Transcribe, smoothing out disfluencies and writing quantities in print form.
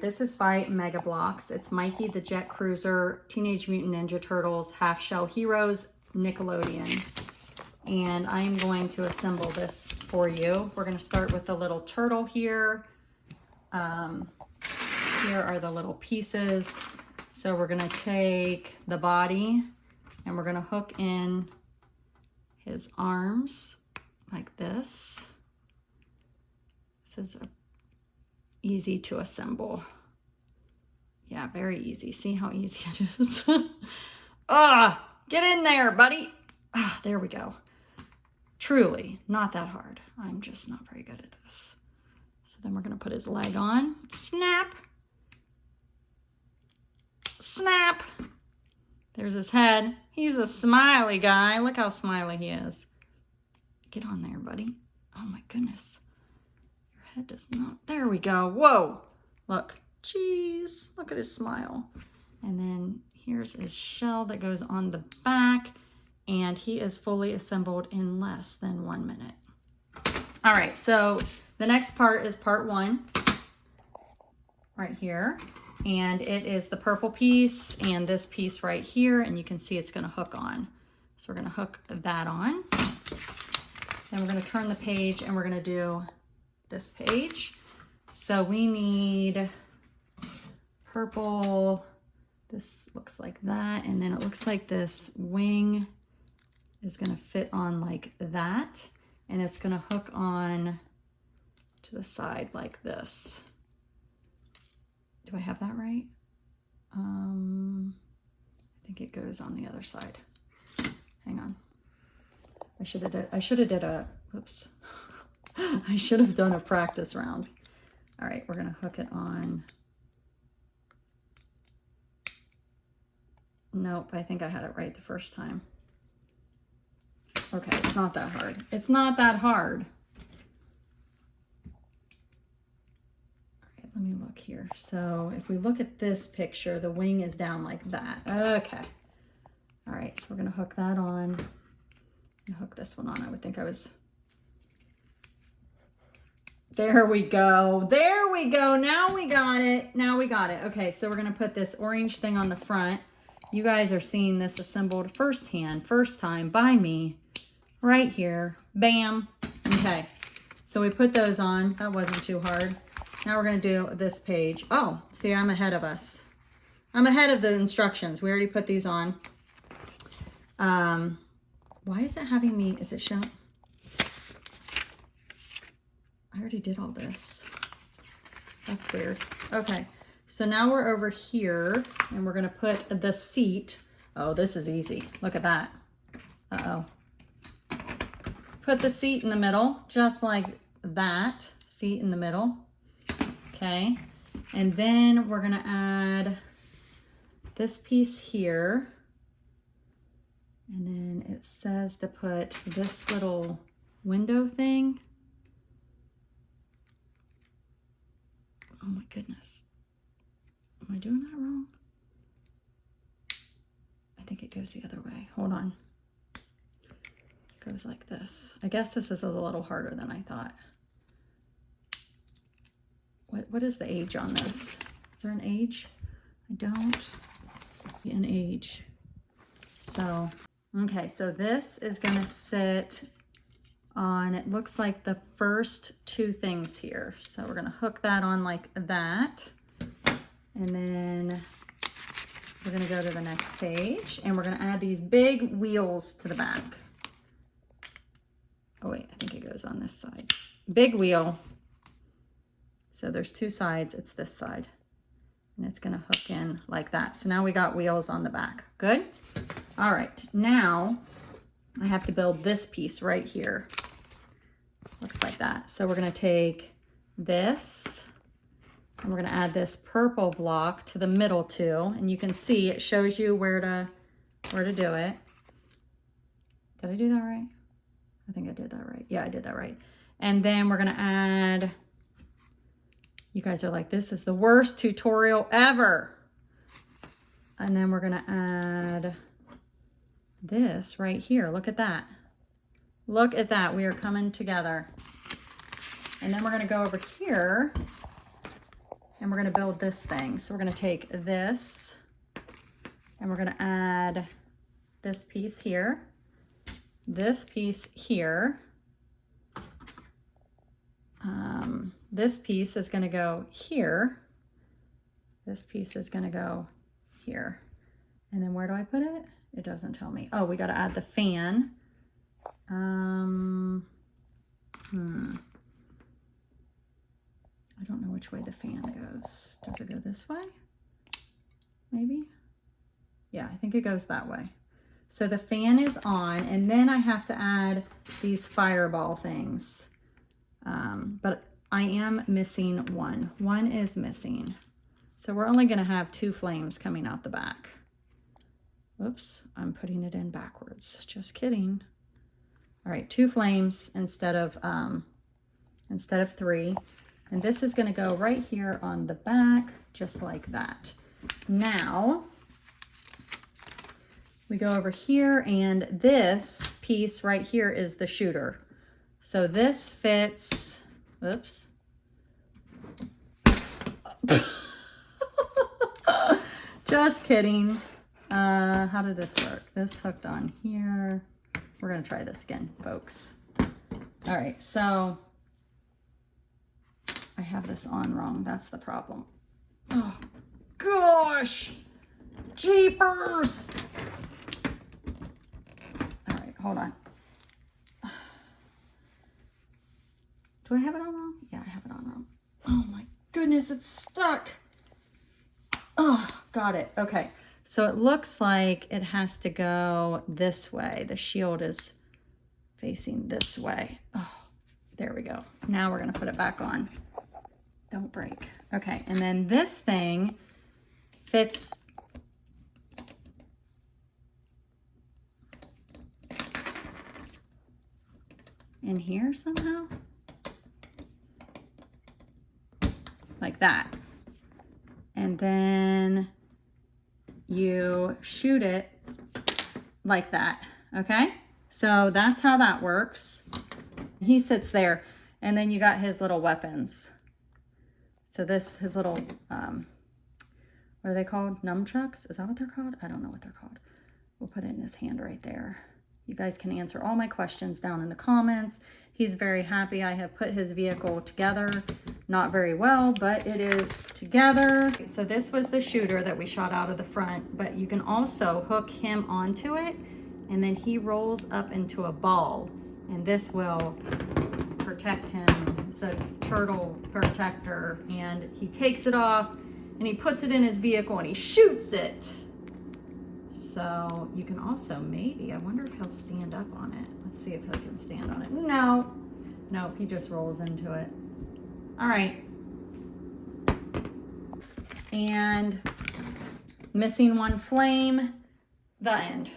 This is by Mega Bloks. It's Mikey the Jet Cruiser, Teenage Mutant Ninja Turtles, Half Shell Heroes, Nickelodeon. And I'm going to assemble this for you. We're going to start with the little turtle here. Here are the little pieces. So we're going to take the body and we're going to hook in his arms like this. This is easy to assemble. Yeah, very easy. See how easy it is? Get in there, buddy. There we go. Truly not that hard. I'm just not very good at this. So then we're going to put his leg on. Snap. Snap. There's his head. He's a smiley guy. Look how smiley he is. Get on there, buddy. Oh my goodness. Your head does not. There we go. Whoa. Look. Jeez. Look at his smile. And then here's his shell that goes on the back. And he is fully assembled in less than 1 minute. All right, so the next part is part 1, right here. And it is the purple piece and this piece right here, and you can see it's gonna hook on. So we're gonna hook that on. Then we're gonna turn the page and we're gonna do this page. So we need purple, this looks like that, and then it looks like this wing is gonna fit on like that, and it's gonna hook on to the side like this. Do I have that right? I think it goes on the other side. Hang on. I should have did a, whoops. I should have done a practice round. All right, we're gonna hook it on. Nope, I think I had it right the first time. Okay, it's not that hard. It's not that hard. All right, let me look here. So if we look at this picture, the wing is down like that. Okay. All right, so we're gonna hook that on. And hook this one on. I would think I was. There we go. There we go. Now we got it. Now we got it. Okay, so we're gonna put this orange thing on the front. You guys are seeing this assembled firsthand, first time by me. Right here, bam. Okay, so we put those on. That wasn't too hard. Now we're gonna do this page. Oh, see, I'm ahead of us. I'm ahead of the instructions. We already put these on. Why is it having me, is it showing? I already did all this. That's weird. Okay, so now we're over here and we're gonna put the seat. Oh, this is easy. Look at that. Uh-oh. Put the seat in the middle, just like that. Seat in the middle. Okay. And then we're gonna add this piece here. And then it says to put this little window thing. Oh my goodness. Am I doing that wrong? I think it goes the other way. Hold on. Goes like this. I guess this is a little harder than I thought. What is the age on this? Is there an age? I don't. An age. So, okay, so this is gonna sit on, it looks like the first 2 things here. So we're gonna hook that on like that. And then we're gonna go to the next page and we're gonna add these big wheels to the back. Oh wait, I think it goes on this side. Big wheel. So there's 2 sides, it's this side. And it's gonna hook in like that. So now we got wheels on the back. Good? All right, now I have to build this piece right here. Looks like that. So we're gonna take this and we're gonna add this purple block to the middle too. And you can see it shows you where to do it. Did I do that right? I think I did that right. Yeah, I did that right. And then we're gonna add, you guys are like, this is the worst tutorial ever. And then we're gonna add this right here. Look at that. Look at that, we are coming together. And then we're gonna go over here and we're gonna build this thing. So we're gonna take this and we're gonna add this piece here, this piece here. This piece is gonna go here. This piece is gonna go here. And then where do I put it? It doesn't tell me. Oh, we gotta add the fan. I don't know which way the fan goes. Does it go this way? Maybe? Yeah, I think it goes that way. So the fan is on, and then I have to add these fireball things. But I am missing one. One is missing. So we're only gonna have 2 flames coming out the back. Whoops, I'm putting it in backwards. Just kidding. All right, 2 flames instead of 3. And this is gonna go right here on the back, just like that. Now, we go over here, and this piece right here is the shooter. So this fits, oops. Just kidding. How did this work? This hooked on here. We're gonna try this again, folks. All right, so I have this on wrong. That's the problem. Oh, gosh. Jeepers. All right, hold on. Do I have it on wrong? Yeah, I have it on wrong. Oh my goodness, it's stuck. Oh, got it. Okay, so it looks like it has to go this way. The shield is facing this way. Oh, there we go. Now we're gonna put it back on. Don't break. Okay, and then this thing fits in here somehow. Like that. And then you shoot it like that, okay? So that's how that works. He sits there, and then you got his little weapons. So his little, what are they called? Nunchucks? Is that what they're called? I don't know what they're called. We'll put it in his hand right there. You guys can answer all my questions down in the comments. He's very happy. I have put his vehicle together. Not very well, but it is together. So this was the shooter that we shot out of the front, but you can also hook him onto it, and then he rolls up into a ball, and this will protect him. It's a turtle protector, and he takes it off, and he puts it in his vehicle, and he shoots it. So you can also maybe, I wonder if he'll stand up on it. Let's see if he can stand on it. No, nope, he just rolls into it. All right. And missing one flame, the end.